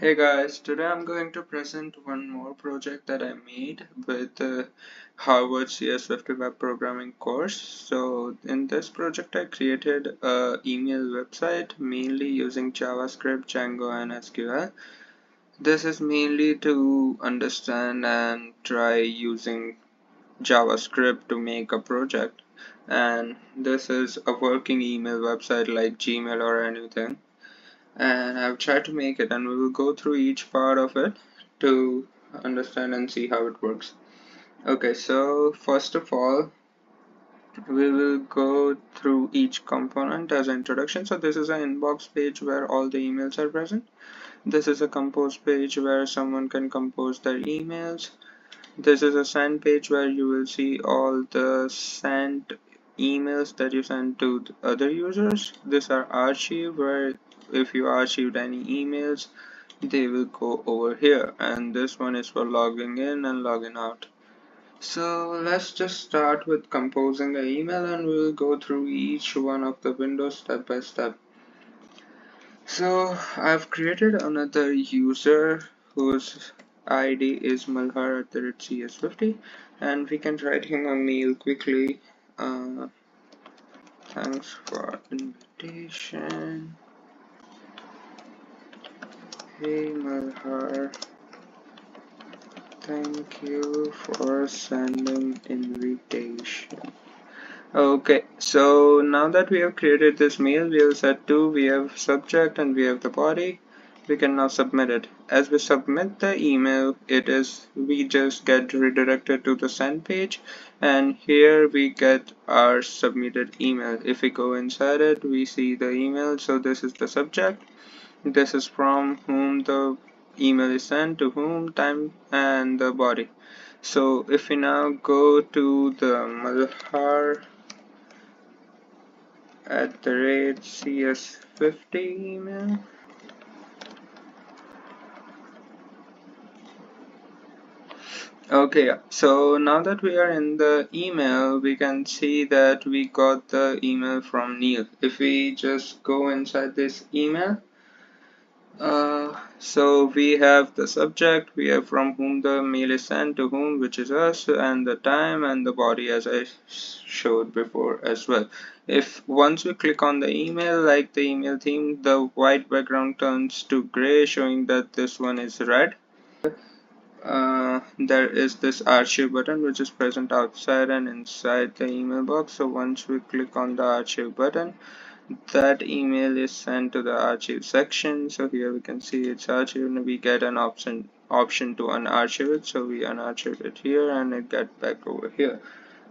Hey guys, today I'm going to present one more project that I made with the Harvard CS50 web programming course. So in this project I created a email website mainly using JavaScript, Django and SQL. This is mainly to understand and try using JavaScript to make a project, and this is a working email website like Gmail or anything, and I've tried to make it, and we will go through each part of it to understand and see how it works. Okay, so first of all, we will go through each component as an introduction. So this is an inbox page where all the emails are present. This is a compose page where someone can compose their emails. This is a send page where you will see all the sent emails that you send to other users. These are archive, where if you archived any emails, they will go over here, and this one is for logging in and logging out. So let's just start with composing the email, and we'll go through each one of the windows step by step. So I've created another user whose ID is malhar@cs50, and we can write him a mail quickly. Thanks for invitation. Hey Malhar, thank you for sending invitation. Okay, so now that we have created this mail, we have set two, we have subject and we have the body. We can now submit it. As we submit the email, we just get redirected to the send page, and here we get our submitted email. If we go inside it, we see the email. So this is the subject. This is from whom the email is sent, to whom, time, and the body. So if we now go to the Malhar @CS50 email. Okay, so now that we are in the email, we can see that we got the email from Neil. If we just go inside this email, so we have the subject, we have from whom the mail is sent, to whom, which is us, and the time, and the body, as I showed before as well. If once we click on the email, like the email theme, the white background turns to gray, showing that this one is red. There is this archive button which is present outside and inside the email box. So once we click on the archive button, that email is sent to the archive section. So here we can see it's archived, and we get an option to unarchive it. So we unarchive it here, and it gets back over here.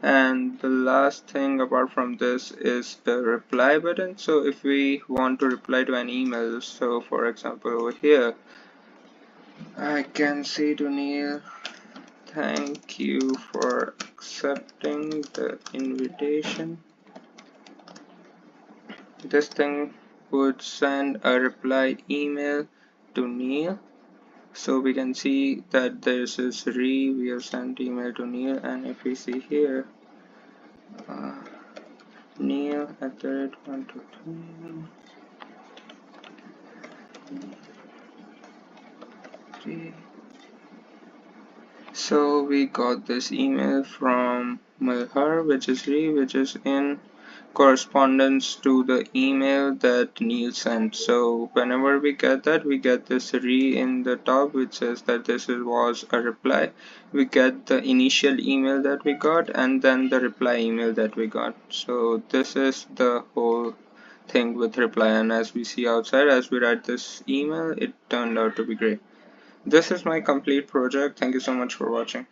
And the last thing apart from this is the reply button. So if we want to reply to an email, so for example over here, I can say to Neil, thank you for accepting the invitation. This thing would send a reply email to Neil. So we can see that this is we have sent email to Neil, and if we see here, Neil @123. So we got this email from Malhar, which is in correspondence to the email that Neil sent. So whenever we get that, we get this in the top, which says that was a reply. We get the initial email that we got, and then the reply email that we got. So this is the whole thing with reply, and as we see outside, as we write this email, it turned out to be great. This is my complete project. Thank you so much for watching.